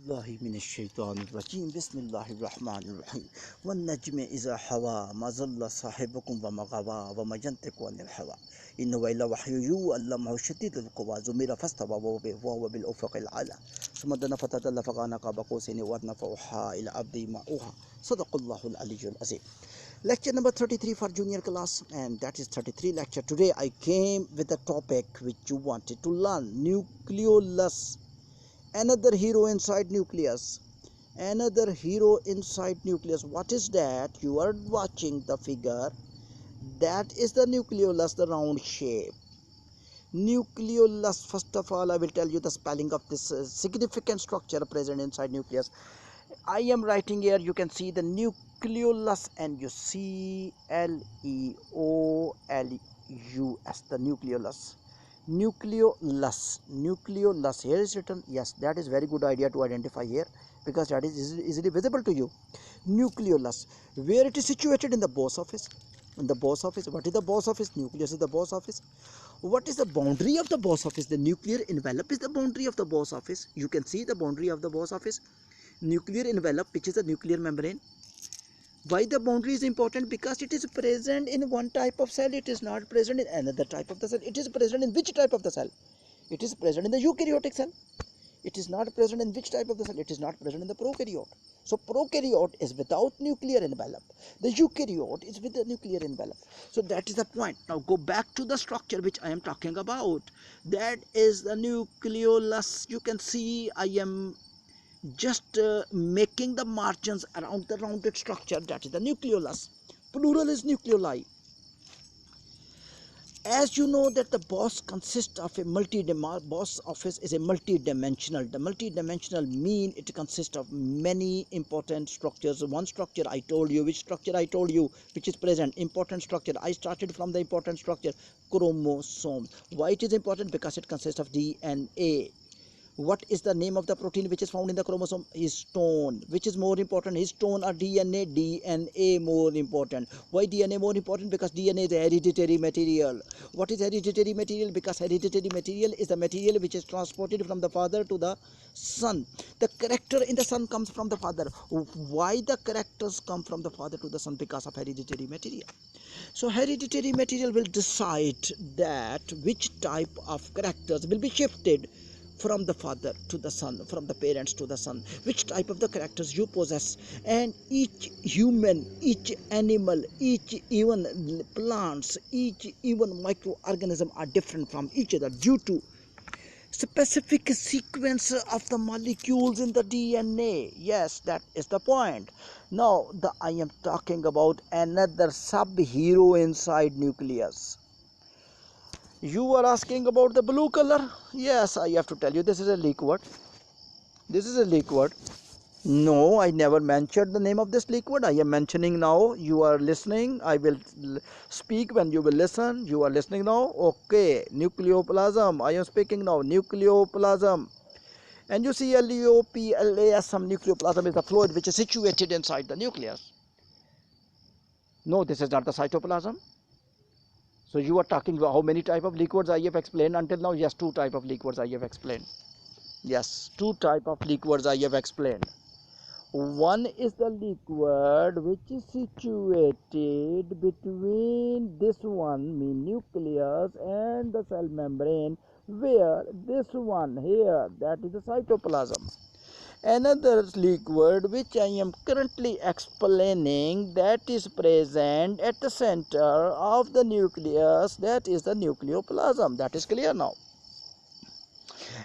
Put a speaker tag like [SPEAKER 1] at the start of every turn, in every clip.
[SPEAKER 1] الله من الشيطان الرجيم بسم الله الرحمن الرحيم والنجم إذا هوى ما ضل صاحبكم وما غوى وما ينطق عن الهوى إن هو إلا وحي يوحى علمه شديد القوى زمر فاستوى وهو بالأفق الأعلى ثم دنا فتدلى فكان قاب قوسين وأدنى فأوحى إلى عبده ما أوحى صدق الله العلي العظيم. Lecture number 33 for junior class, and that is 33 lecture. Today I came with a topic which you wanted to learn: Nucleolus. Another hero inside nucleus. Another hero inside nucleus. What is that? You are watching the figure. That is the nucleolus, the round shape. Nucleolus, first of all I will tell you the spelling of this significant structure present inside nucleus. I am writing here, you can see the nucleolus, and you see L-E-O-L-U-S, the nucleolus. Nucleolus here is written. Yes, that is very good idea to identify here, because that is easily visible to you. Nucleolus, where it is situated in the boss office. In the boss office, what is the boss office? Nucleus is the boss office. What is the boundary of the boss office? The nuclear envelope is the boundary of the boss office. You can see the boundary of the boss office. Nuclear envelope, which is a nuclear membrane. Why the boundary is important? Because it is present in one type of cell, it is not present in another type of the cell. It is present in which type of the cell? It is present in the eukaryotic cell. It is not present in which type of the cell? It is not present in the prokaryote. So prokaryote is without nuclear envelope. The eukaryote is with the nuclear envelope. So that is the point. Now go back to the structure which I am talking about. That is the nucleolus. You can see I am just making the margins around the rounded structure. That is the nucleolus. Plural is nucleoli. As you know that the boss consists of a boss office is a multi-dimensional. The multi-dimensional mean it consists of many important structures. One structure I told you, which structure I told you, which is present, important structure. I started from the important structure, chromosome. Why it is important? Because it consists of DNA. What is the name of the protein which is found in the chromosome? Histone. Which is more important, histone or DNA? DNA more important. Why DNA more important? Because DNA is a hereditary material. What is hereditary material? Because hereditary material is the material which is transported from the father to the son. The character in the son comes from the father. Why the characters come from the father to the son? Because of hereditary material. So hereditary material will decide that which type of characters will be shifted from the father to the son, from the parents to the son, which type of the characters you possess. And each human, each animal, each even plants, each even microorganism are different from each other due to specific sequence of the molecules in the DNA. Yes, that is the point. Now I am talking about another sub-hero inside nucleus. You are asking about the blue color. Yes, I have to tell you, this is a liquid. This is a liquid. No, I never mentioned the name of this liquid. I am mentioning now. You are listening. I will speak when you will listen. You are listening now. Okay, nucleoplasm. I am speaking now. Nucleoplasm. And you see Nucleoplasm. Nucleoplasm is the fluid which is situated inside the nucleus. No, this is not the cytoplasm. So you are talking about how many type of liquids I have explained until now? Yes, two type of liquids I have explained. Yes, two type of liquids I have explained. One is the liquid which is situated between this one, mean nucleus, and the cell membrane, where this one here, that is the cytoplasm. Another liquid which I am currently explaining, that is present at the center of the nucleus, that is the nucleoplasm. That is clear now.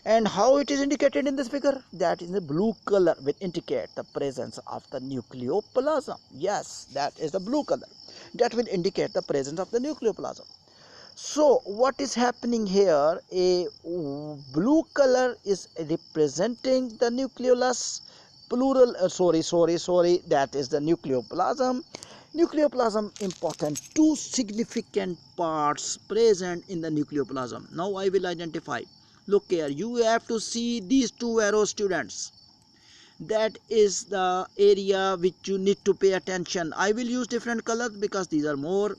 [SPEAKER 1] And how it is indicated in this figure? That is the blue color will indicate the presence of the nucleoplasm. Yes, that is the blue color. That will indicate the presence of the nucleoplasm. So what is happening here? A blue color is representing the nucleolus, plural, that is the nucleoplasm. Nucleoplasm important, two significant parts present in the nucleoplasm. Now I will identify. Look here, you have to see these two arrows, students. That is the area which you need to pay attention. I will use different colors because these are more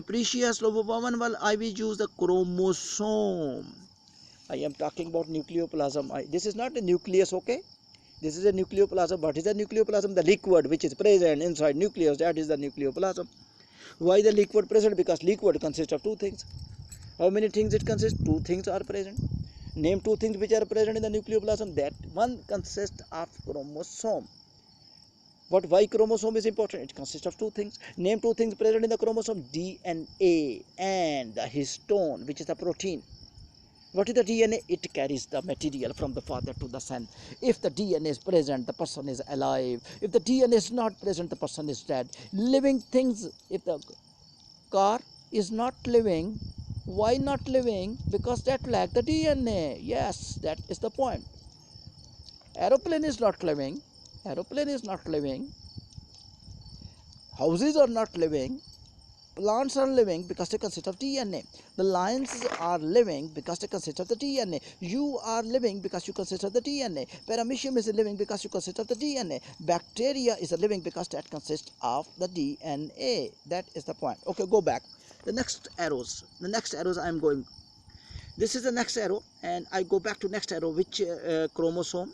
[SPEAKER 1] precious. I will use the chromosome. I am talking about nucleoplasm. This is not a nucleus, okay? This is a nucleoplasm. What is a nucleoplasm? The liquid which is present inside nucleus, that is the nucleoplasm. Why the liquid present? Because liquid consists of two things. How many things it consists? Two things are present. Name two things which are present in the nucleoplasm. That one consists of chromosome. But why chromosome is important? It consists of two things. Name two things present in the chromosome: DNA and the histone, which is the protein. What is the DNA? It carries the material from the father to the son. If the DNA is present, the person is alive. If the DNA is not present, the person is dead. Living things, if the car is not living, why not living? Because that lack the DNA. Yes, that is the point. Aeroplane is not living. Aeroplane is not living. Houses are not living. Plants are living because they consist of DNA. The lions are living because they consist of the DNA. You are living because you consist of the DNA. Paramecium is living because you consist of the DNA. Bacteria is living because that consists of the DNA. That is the point. Okay, go back. The next arrows I am going. This is the next arrow, and I go back to next arrow. Which chromosome?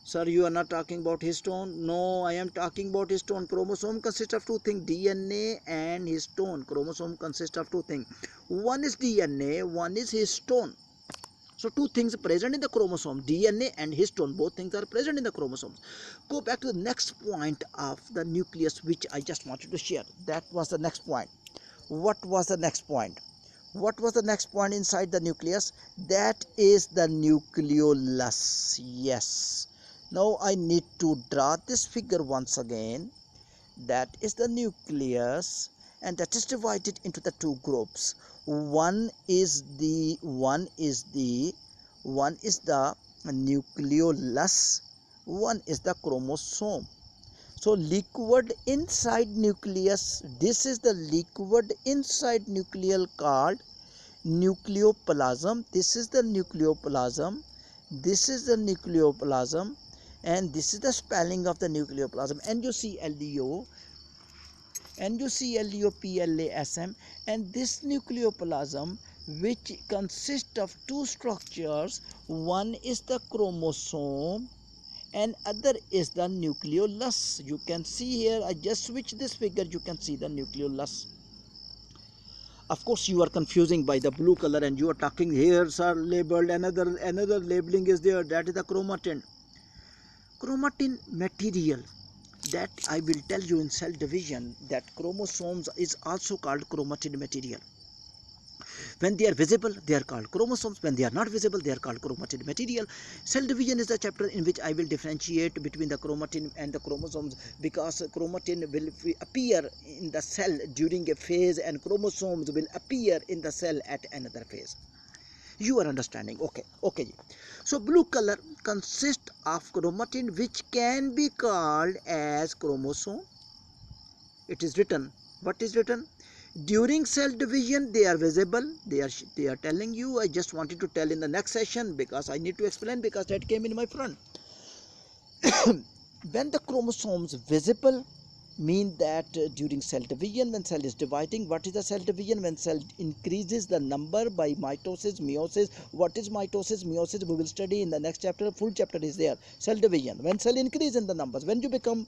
[SPEAKER 1] Sir, you are not talking about histone. No, I am talking about histone. Chromosome consists of two things: DNA and histone. Chromosome consists of two things. One is DNA, one is histone. So two things present in the chromosome: DNA and histone. Both things are present in the chromosomes. Go back to the next point of the nucleus, which I just wanted to share. That was the next point. What was the next point? What was the next point inside the nucleus? That is the nucleolus. Yes. Now I need to draw this figure once again. That is the nucleus, and that is divided into the two groups. One is the nucleolus, one is the chromosome. So liquid inside nucleus, this is the liquid inside nucleus called nucleoplasm. This is the nucleoplasm. This is the nucleoplasm, and this is the spelling of the nucleoplasm. NuCleo, NuCleo, and this nucleoplasm, which consists of two structures. One is the chromosome and other is the nucleolus. You can see here, I just switch this figure, you can see the nucleolus. Of course you are confusing by the blue color, and you are talking here, sir, labeled another labeling is there. That is the chromatin material. That I will tell you in cell division, that chromosomes is also called chromatin material. When they are visible, they are called chromosomes. When they are not visible, they are called chromatin material. Cell division is the chapter in which I will differentiate between the chromatin and the chromosomes, because chromatin will appear in the cell during a phase and chromosomes will appear in the cell at another phase. You are understanding? Okay. So blue color consists of chromatin, which can be called as chromosome. It is written. What is written? During cell division they are visible. They are telling you. I just wanted to tell in the next session because I need to explain, because that came in my front. When the chromosomes visible, mean that during cell division, when cell is dividing. What is the cell division? When cell increases the number by mitosis, meiosis. What is mitosis, meiosis? We will study in the next chapter. Full chapter is there. Cell division, when cell increase in the numbers. When you become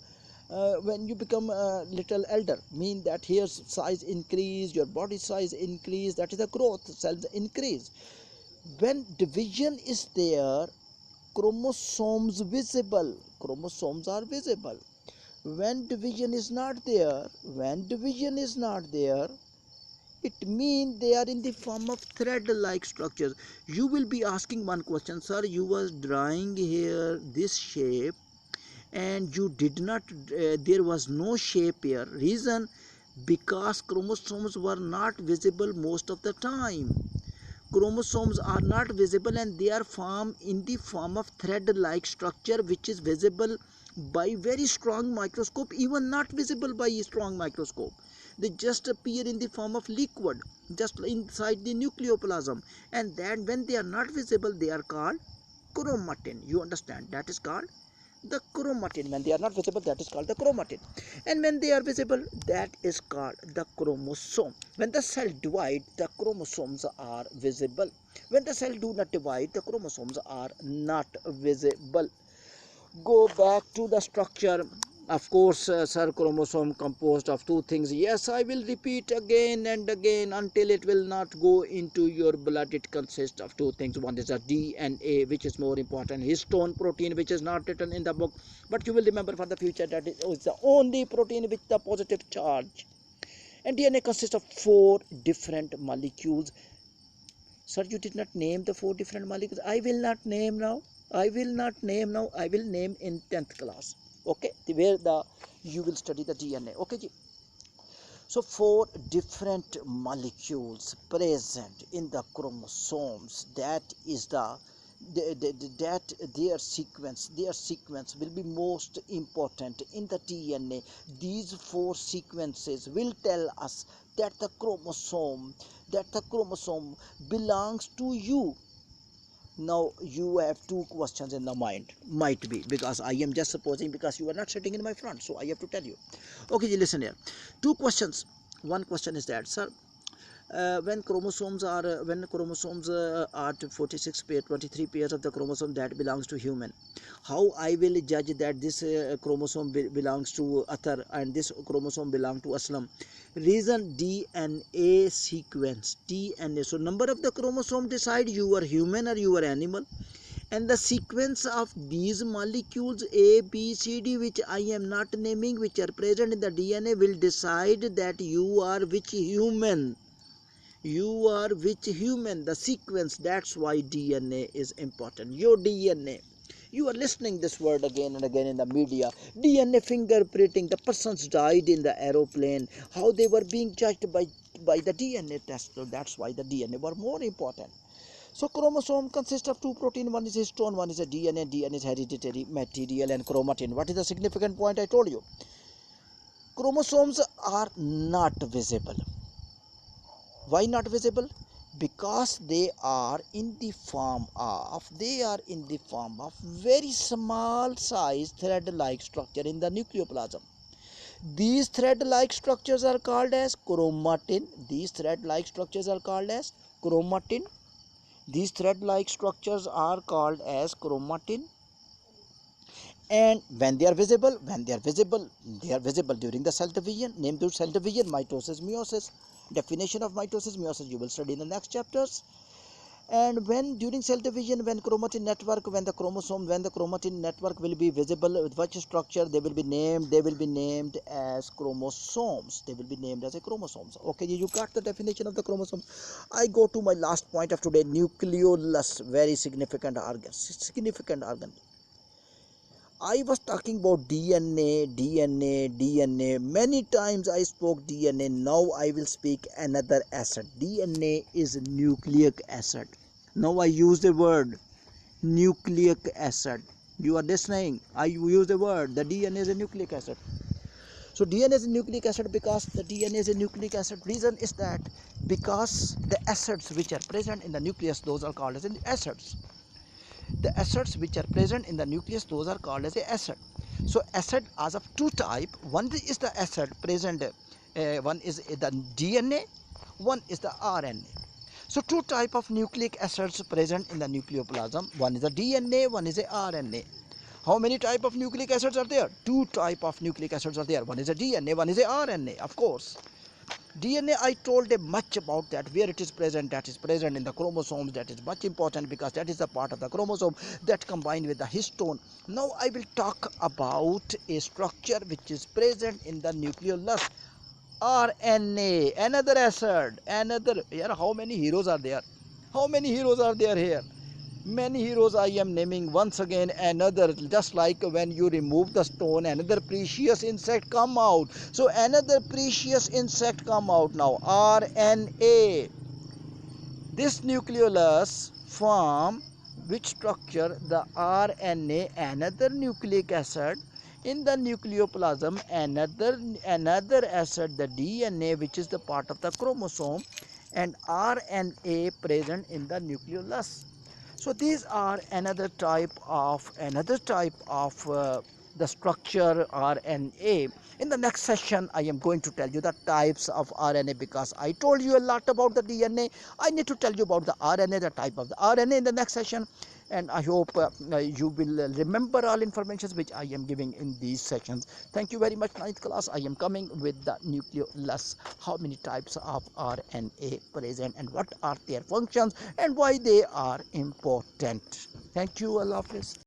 [SPEAKER 1] little elder, mean that here size increase, your body size increase. That is the growth. Cells increase. When division is there, chromosomes visible. Chromosomes are visible. When division is not there, it means they are in the form of thread-like structures. You will be asking one question, sir, you was drawing here this shape and you did not, there was no shape here. Reason? Because chromosomes were not visible most of the time. Chromosomes are not visible and they are formed in the form of thread-like structure, which is visible by very strong microscope, even not visible by a strong microscope. They just appear in the form of liquid just inside the nucleoplasm, and then when they are not visible, they are called chromatin. You understand? That is called the chromatin. When they are not visible, that is called the chromatin, and when they are visible, that is called the chromosome. When the cell divides, the chromosomes are visible. When the cell do not divide, the chromosomes are not visible. go back to the structure. Of course, sir, chromosome composed of two things. Yes, I will repeat again and again until it will not go into your blood. It consists of two things. One is a DNA, which is more important. Histone protein, which is not written in the book, but you will remember for the future that it is the only protein with the positive charge. And DNA consists of four different molecules. Sir, you did not name the four different molecules. I will not name now. I will not name now. I will name in 10th class. Okay, where you will study the DNA. Okay, ji. So four different molecules present in the chromosomes. That is that their sequence will be most important in the DNA. These four sequences will tell us that the chromosome belongs to you. Now you have two questions in the mind, might be, because I am just supposing, because you are not sitting in my front, so I have to tell you. Okay, listen here. Two questions. One question is that, sir, when chromosomes are to 46 pair, 23 pairs of the chromosome that belongs to human, how I will judge that this chromosome belongs to Athar and this chromosome belongs to Aslam? Reason, DNA sequence. DNA. So number of the chromosome decide you are human or you are animal, and the sequence of these molecules A, B, C, D, which I am not naming, which are present in the DNA, will decide that you are which human. You are which human, the sequence. That's why DNA is important. Your DNA. You are listening this word again and again in the media. DNA fingerprinting. The persons died in the aeroplane. How they were being judged by the DNA test. So that's why the DNA were more important. So chromosome consists of two protein. One is histone, one is a DNA. DNA is hereditary material, and chromatin. What is the significant point I told you? Chromosomes are not visible. Why not visible? Because they are in the form of very small size thread-like structure in the nucleoplasm. These thread-like structures are called as chromatin. These thread-like structures are called as chromatin. These thread-like structures are called as chromatin. And when they are visible, they are visible during the cell division. Name to cell division: mitosis, meiosis. Definition of mitosis, meiosis you will study in the next chapters. And when during cell division, when the chromatin network will be visible, with which structure they will be named? They will be named as chromosomes. They will be named as a chromosomes. Okay, you got the definition of the chromosome. I go to my last point of today: nucleolus. Very significant organ. I was talking about DNA. Many times I spoke DNA. Now I will speak another acid. DNA is nucleic acid. Now I use the word nucleic acid. You are listening. I use the word. The DNA is a nucleic acid. So DNA is a nucleic acid because the DNA is a nucleic acid. Reason is that because the acids which are present in the nucleus, those are called as acids. The acids which are present in the nucleus, those are called as a acid. So acid as of two type. One is the acid present, one is the DNA, one is the RNA. So two type of nucleic acids present in the nucleoplasm. One is the DNA, one is the RNA. How many type of nucleic acids are there? Two type of nucleic acids are there. One is a DNA, one is a RNA, of course. DNA, I told them much about that, where it is present. That is present in the chromosomes. That is much important because that is the part of the chromosome that combined with the histone. Now I will talk about a structure which is present in the nucleolus. RNA, another acid, another. Yeah, how many heroes are there? How many heroes are there here? Many heroes I am naming once again. Another, just like when you remove the stone, another precious insect come out. So another precious insect come out now. RNA. This nucleolus form which structure? The RNA, another nucleic acid. In the nucleoplasm, another acid, the DNA, which is the part of the chromosome, and RNA present in the nucleolus. So these are another type of the structure RNA. In the next session, I am going to tell you the types of RNA, because I told you a lot about the DNA. I need to tell you about the RNA, the type of the RNA in the next session. and I hope you will remember all informations which I am giving in these sections. Thank you very much, ninth class. I am coming with the nucleolus, how many types of RNA present and what are their functions and why they are important. Thank you. Allah Hafiz.